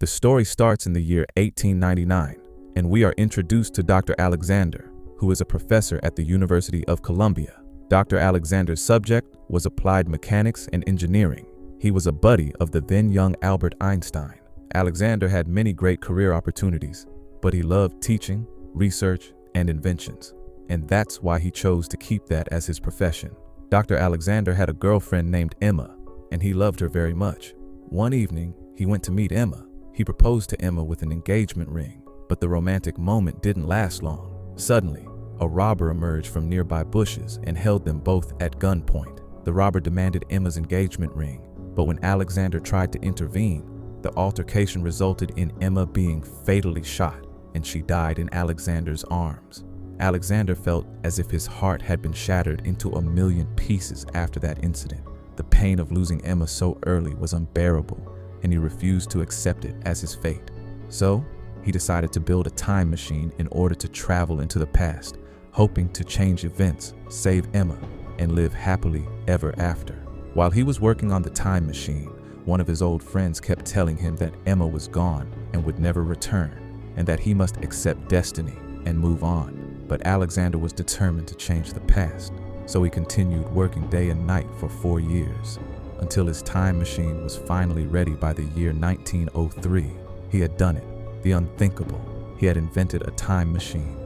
The story starts in the year 1899, and we are introduced to Dr. Alexander, who is a professor at the University of Columbia. Dr. Alexander's subject was applied mechanics and engineering. He was a buddy of the then young Albert Einstein. Alexander had many great career opportunities, but he loved teaching, research, and inventions, and that's why he chose to keep that as his profession. Dr. Alexander had a girlfriend named Emma, and he loved her very much. One evening, he went to meet Emma. He proposed to Emma with an engagement ring, but the romantic moment didn't last long. Suddenly, a robber emerged from nearby bushes and held them both at gunpoint. The robber demanded Emma's engagement ring, but when Alexander tried to intervene, the altercation resulted in Emma being fatally shot, and she died in Alexander's arms. Alexander felt as if his heart had been shattered into a million pieces after that incident. The pain of losing Emma so early was unbearable, and he refused to accept it as his fate. So, he decided to build a time machine in order to travel into the past, hoping to change events, save Emma, and live happily ever after. While he was working on the time machine, one of his old friends kept telling him that Emma was gone and would never return, and that he must accept destiny and move on. But Alexander was determined to change the past, so he continued working day and night for 4 years, until his time machine was finally ready by the year 1903. He had done it, the unthinkable. He had invented a time machine.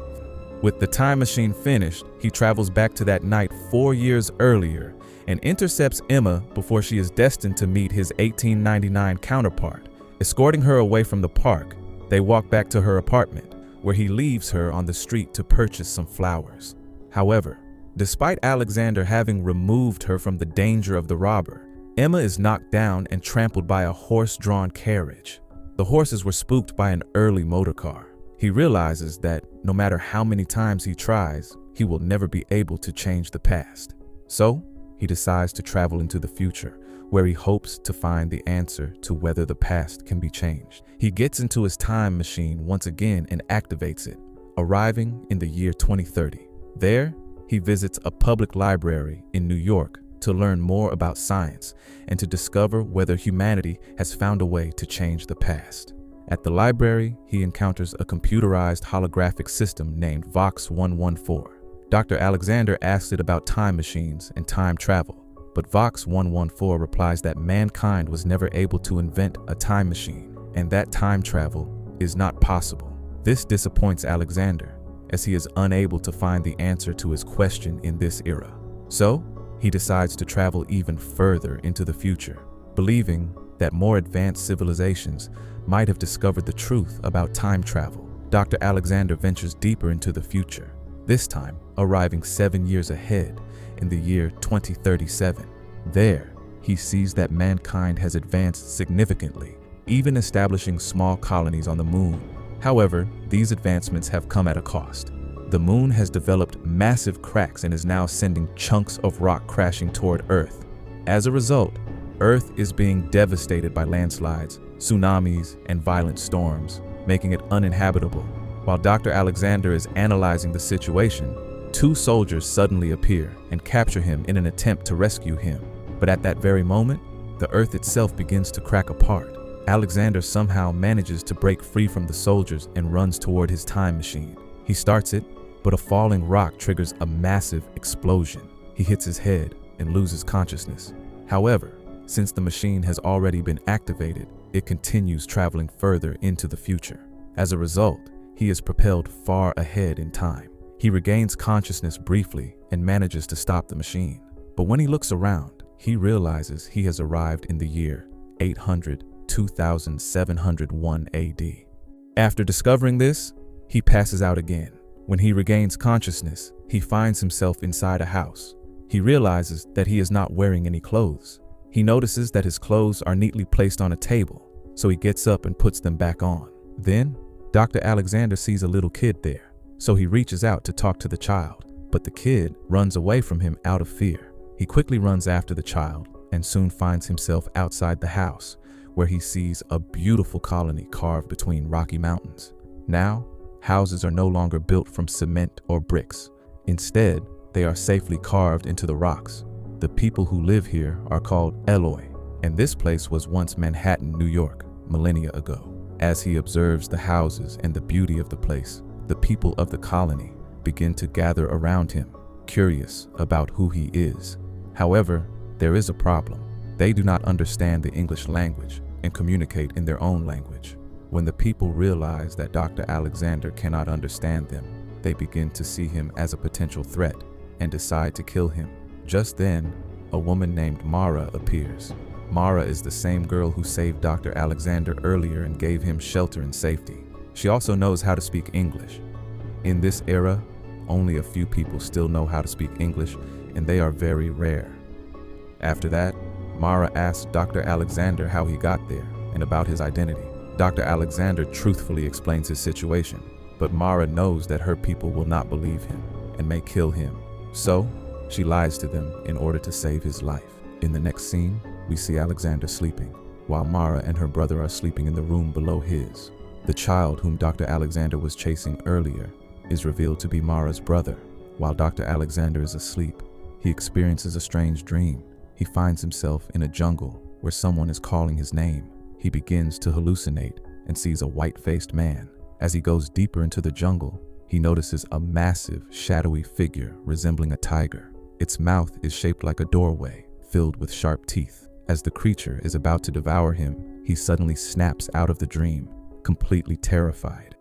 With the time machine finished, he travels back to that night 4 years earlier and intercepts Emma before she is destined to meet his 1899 counterpart. Escorting her away from the park, they walk back to her apartment, where he leaves her on the street to purchase some flowers. However, despite Alexander having removed her from the danger of the robber, Emma is knocked down and trampled by a horse-drawn carriage. The horses were spooked by an early motor car. He realizes that no matter how many times he tries, he will never be able to change the past. So, he decides to travel into the future, where he hopes to find the answer to whether the past can be changed. He gets into his time machine once again and activates it, arriving in the year 2030. There, he visits a public library in New York to learn more about science and to discover whether humanity has found a way to change the past. At the library, he encounters a computerized holographic system named Vox 114. Dr. Alexander asks it about time machines and time travel, but Vox 114 replies that mankind was never able to invent a time machine and that time travel is not possible. This disappoints Alexander, as he is unable to find the answer to his question in this era. So, he decides to travel even further into the future, believing that more advanced civilizations might have discovered the truth about time travel. Dr. Alexander ventures deeper into the future, this time arriving 7 years ahead in the year 2037. There, he sees that mankind has advanced significantly, even establishing small colonies on the moon. However, these advancements have come at a cost. The moon has developed massive cracks and is now sending chunks of rock crashing toward Earth. As a result, Earth is being devastated by landslides, tsunamis, and violent storms, making it uninhabitable. While Dr. Alexander is analyzing the situation, 2 soldiers suddenly appear and capture him in an attempt to rescue him. But at that very moment, the Earth itself begins to crack apart. Alexander somehow manages to break free from the soldiers and runs toward his time machine. He starts it, but a falling rock triggers a massive explosion. He hits his head and loses consciousness. However, since the machine has already been activated, it continues traveling further into the future. As a result, he is propelled far ahead in time. He regains consciousness briefly and manages to stop the machine. But when he looks around, he realizes he has arrived in the year 2701 AD. After discovering this, he passes out again. When he regains consciousness, he finds himself inside a house. He realizes that he is not wearing any clothes. He notices that his clothes are neatly placed on a table, so he gets up and puts them back on. Then, Dr. Alexander sees a little kid there, so he reaches out to talk to the child, but the kid runs away from him out of fear. He quickly runs after the child and soon finds himself outside the house, where he sees a beautiful colony carved between rocky mountains. Now, houses are no longer built from cement or bricks. Instead, they are safely carved into the rocks. The people who live here are called Eloi, and this place was once Manhattan, New York, millennia ago. As he observes the houses and the beauty of the place, the people of the colony begin to gather around him, curious about who he is. However, there is a problem. They do not understand the English language and communicate in their own language. When the people realize that Dr. Alexander cannot understand them, they begin to see him as a potential threat and decide to kill him. Just then, a woman named Mara appears. Mara is the same girl who saved Dr. Alexander earlier and gave him shelter and safety. She also knows how to speak English. In this era, only a few people still know how to speak English, and they are very rare. After that, Mara asks Dr. Alexander how he got there and about his identity. Dr. Alexander truthfully explains his situation, but Mara knows that her people will not believe him and may kill him. So, she lies to them in order to save his life. In the next scene, we see Alexander sleeping, while Mara and her brother are sleeping in the room below his. The child whom Dr. Alexander was chasing earlier is revealed to be Mara's brother. While Dr. Alexander is asleep, he experiences a strange dream. He finds himself in a jungle where someone is calling his name. He begins to hallucinate and sees a white-faced man. As he goes deeper into the jungle, he notices a massive, shadowy figure resembling a tiger. Its mouth is shaped like a doorway, filled with sharp teeth. As the creature is about to devour him, he suddenly snaps out of the dream, completely terrified.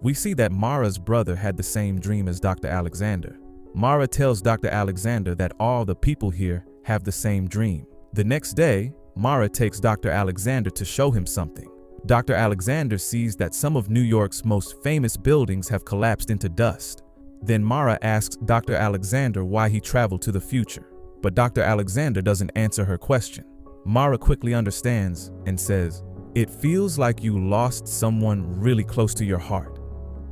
We see that Mara's brother had the same dream as Dr. Alexander. Mara tells Dr. Alexander that all the people here have the same dream. The next day, Mara takes Dr. Alexander to show him something. Dr. Alexander sees that some of New York's most famous buildings have collapsed into dust. Then Mara asks Dr. Alexander why he traveled to the future. But Dr. Alexander doesn't answer her question. Mara quickly understands and says, "It feels like you lost someone really close to your heart."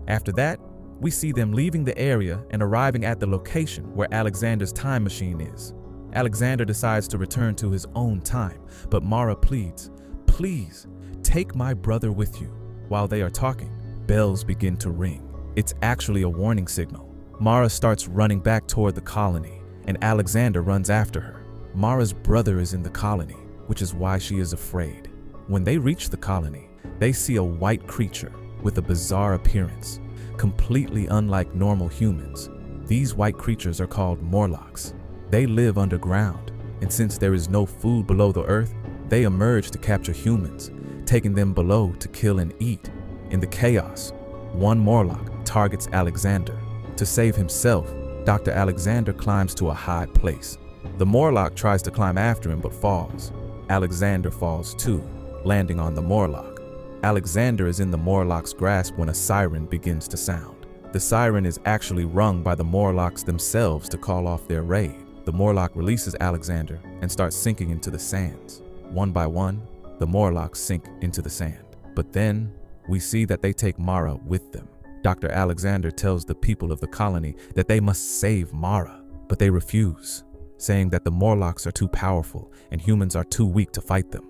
After that, we see them leaving the area and arriving at the location where Alexander's time machine is. Alexander decides to return to his own time, but Mara pleads, "Please, take my brother with you." While they are talking, bells begin to ring. It's actually a warning signal. Mara starts running back toward the colony, and Alexander runs after her. Mara's brother is in the colony, which is why she is afraid. When they reach the colony, they see a white creature with a bizarre appearance, completely unlike normal humans. These white creatures are called Morlocks. They live underground, and since there is no food below the earth, they emerge to capture humans, taking them below to kill and eat. In the chaos, one Morlock targets Alexander. To save himself, Dr. Alexander climbs to a high place. The Morlock tries to climb after him but falls. Alexander falls too, landing on the Morlock. Alexander is in the Morlock's grasp when a siren begins to sound. The siren is actually rung by the Morlocks themselves to call off their raid. The Morlock releases Alexander and starts sinking into the sands. One by one, the Morlocks sink into the sand. But then, we see that they take Mara with them. Dr. Alexander tells the people of the colony that they must save Mara, but they refuse, saying that the Morlocks are too powerful and humans are too weak to fight them.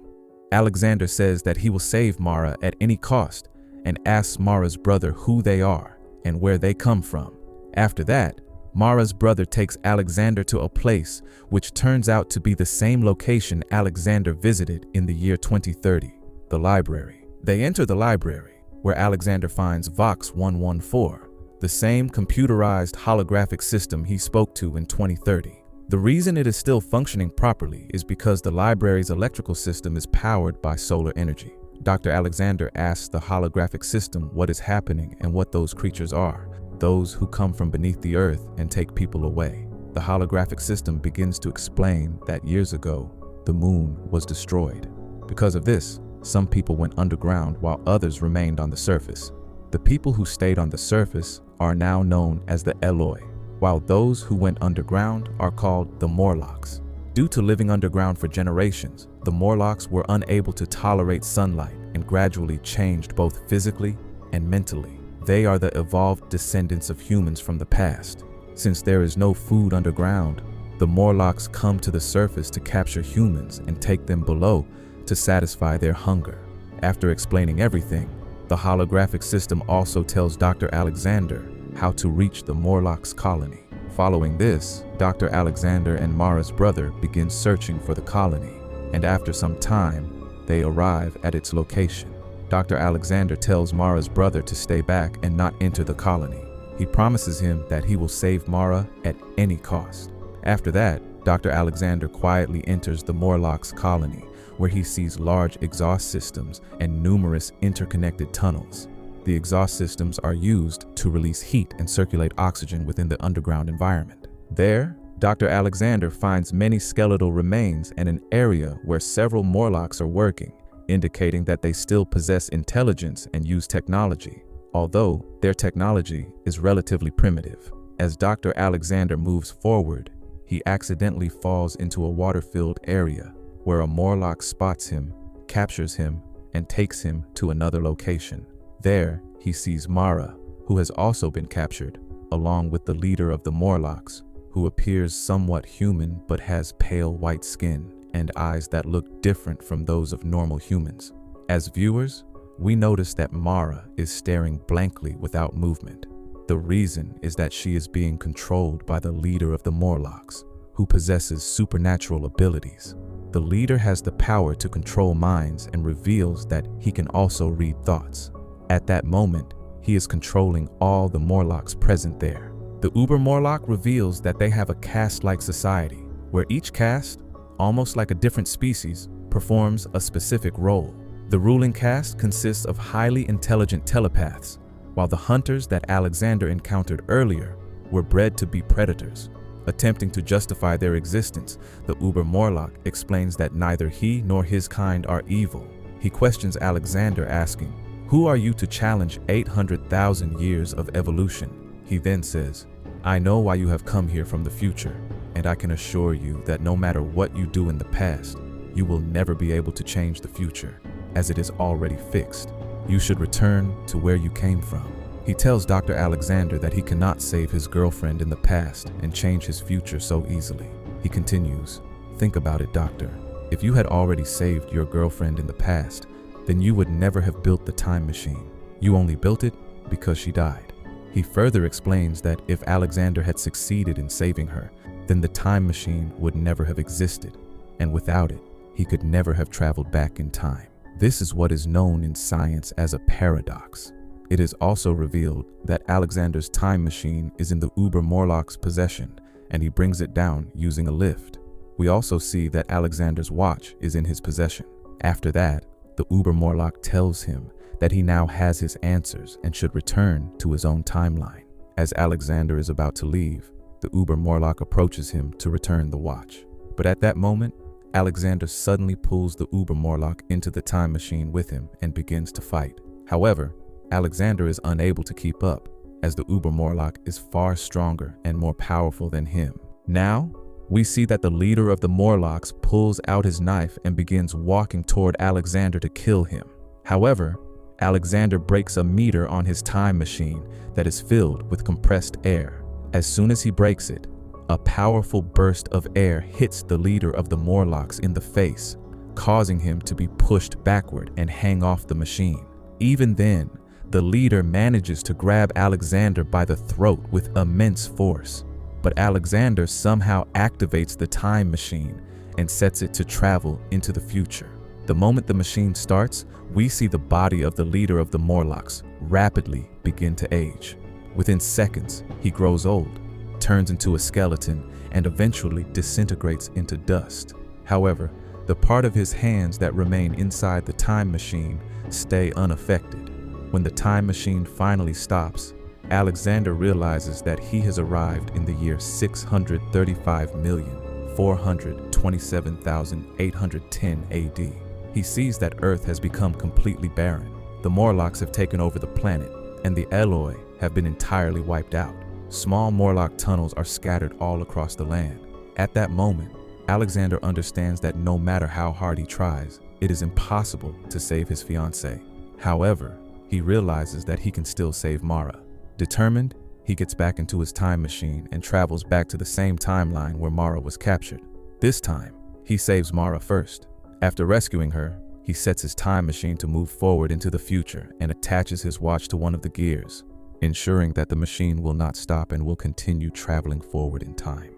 Alexander says that he will save Mara at any cost and asks Mara's brother who they are and where they come from. After that, Mara's brother takes Alexander to a place which turns out to be the same location Alexander visited in the year 2030, the library. They enter the library, where Alexander finds Vox 114, the same computerized holographic system he spoke to in 2030. The reason it is still functioning properly is because the library's electrical system is powered by solar energy. Dr. Alexander asks the holographic system what is happening and what those creatures are, those who come from beneath the earth and take people away. The holographic system begins to explain that years ago, the moon was destroyed. Because of this, some people went underground while others remained on the surface. The people who stayed on the surface are now known as the Eloi, while those who went underground are called the Morlocks. Due to living underground for generations, the Morlocks were unable to tolerate sunlight and gradually changed both physically and mentally. They are the evolved descendants of humans from the past. Since there is no food underground, the Morlocks come to the surface to capture humans and take them below to satisfy their hunger. After explaining everything, the holographic system also tells Dr. Alexander how to reach the Morlocks colony. Following this, Dr. Alexander and Mara's brother begin searching for the colony, and after some time, they arrive at its location. Dr. Alexander tells Mara's brother to stay back and not enter the colony. He promises him that he will save Mara at any cost. After that, Dr. Alexander quietly enters the Morlocks colony, where he sees large exhaust systems and numerous interconnected tunnels. The exhaust systems are used to release heat and circulate oxygen within the underground environment. There, Dr. Alexander finds many skeletal remains and an area where several Morlocks are working, indicating that they still possess intelligence and use technology, although their technology is relatively primitive. As Dr. Alexander moves forward, he accidentally falls into a water-filled area where a Morlock spots him, captures him, and takes him to another location. There, he sees Mara, who has also been captured, along with the leader of the Morlocks, who appears somewhat human but has pale white skin and eyes that look different from those of normal humans. As viewers, we notice that Mara is staring blankly without movement. The reason is that she is being controlled by the leader of the Morlocks, who possesses supernatural abilities. The leader has the power to control minds and reveals that he can also read thoughts. At that moment, he is controlling all the Morlocks present there. The Uber Morlock reveals that they have a caste-like society, where each caste, almost like a different species, performs a specific role. The ruling caste consists of highly intelligent telepaths, while the hunters that Alexander encountered earlier were bred to be predators. Attempting to justify their existence, the Uber Morlock explains that neither he nor his kind are evil. He questions Alexander, asking, "Who are you to challenge 800,000 years of evolution?" He then says, "I know why you have come here from the future, and I can assure you that no matter what you do in the past, you will never be able to change the future, as it is already fixed. You should return to where you came from." He tells Dr. Alexander that he cannot save his girlfriend in the past and change his future so easily. He continues, "Think about it, Doctor. If you had already saved your girlfriend in the past, then you would never have built the time machine. You only built it because she died." He further explains that if Alexander had succeeded in saving her, then the time machine would never have existed, and without it, he could never have traveled back in time. This is what is known in science as a paradox. It is also revealed that Alexander's time machine is in the Uber Morlock's possession, and he brings it down using a lift. We also see that Alexander's watch is in his possession. After that, the Uber Morlock tells him that he now has his answers and should return to his own timeline. As Alexander is about to leave, the Uber Morlock approaches him to return the watch. But at that moment, Alexander suddenly pulls the Uber Morlock into the time machine with him and begins to fight. However, Alexander is unable to keep up, as the Uber Morlock is far stronger and more powerful than him. Now, we see that the leader of the Morlocks pulls out his knife and begins walking toward Alexander to kill him. However, Alexander breaks a meter on his time machine that is filled with compressed air. As soon as he breaks it, a powerful burst of air hits the leader of the Morlocks in the face, causing him to be pushed backward and hang off the machine. Even then, the leader manages to grab Alexander by the throat with immense force, but Alexander somehow activates the time machine and sets it to travel into the future. The moment the machine starts, we see the body of the leader of the Morlocks rapidly begin to age. Within seconds, he grows old, turns into a skeleton, and eventually disintegrates into dust. However, the part of his hands that remain inside the time machine stay unaffected. When the time machine finally stops, Alexander realizes that he has arrived in the year 635,427,810 AD. He sees that Earth has become completely barren. The Morlocks have taken over the planet, and the Eloi have been entirely wiped out. Small Morlock tunnels are scattered all across the land. At that moment, Alexander understands that no matter how hard he tries, it is impossible to save his fiancée. However, he realizes that he can still save Mara. Determined, he gets back into his time machine and travels back to the same timeline where Mara was captured. This time, he saves Mara first. After rescuing her, he sets his time machine to move forward into the future and attaches his watch to one of the gears, ensuring that the machine will not stop and will continue traveling forward in time.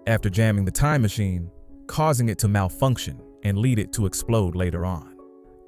After jamming the time machine, causing it to malfunction and lead it to explode later on,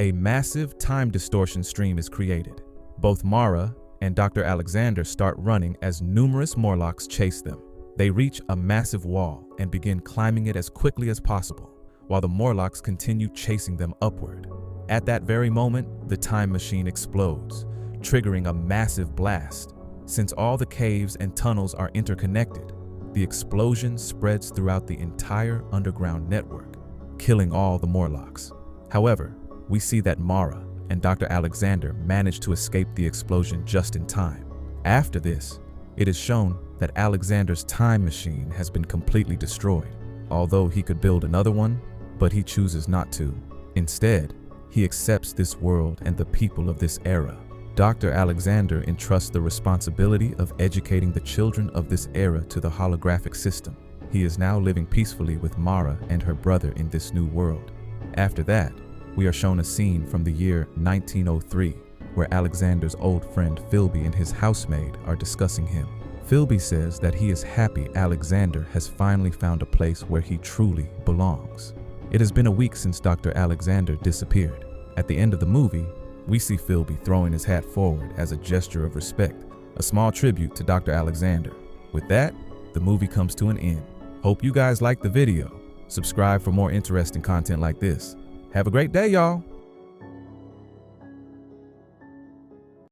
a massive time distortion stream is created. Both Mara and Dr. Alexander start running as numerous Morlocks chase them. They reach a massive wall and begin climbing it as quickly as possible, while the Morlocks continue chasing them upward. At that very moment, the time machine explodes, triggering a massive blast. Since all the caves and tunnels are interconnected, the explosion spreads throughout the entire underground network, killing all the Morlocks. However, we see that Mara and Dr. Alexander manage to escape the explosion just in time. After this, it is shown that Alexander's time machine has been completely destroyed, although he could build another one, but he chooses not to. Instead, he accepts this world and the people of this era. Dr. Alexander entrusts the responsibility of educating the children of this era to the holographic system. He is now living peacefully with Mara and her brother in this new world. After that, we are shown a scene from the year 1903, where Alexander's old friend Philby and his housemaid are discussing him. Philby says that he is happy Alexander has finally found a place where he truly belongs. It has been a week since Dr. Alexander disappeared. At the end of the movie, we see Philby throwing his hat forward as a gesture of respect, a small tribute to Dr. Alexander. With that, the movie comes to an end. Hope you guys liked the video. Subscribe for more interesting content like this. Have a great day, y'all.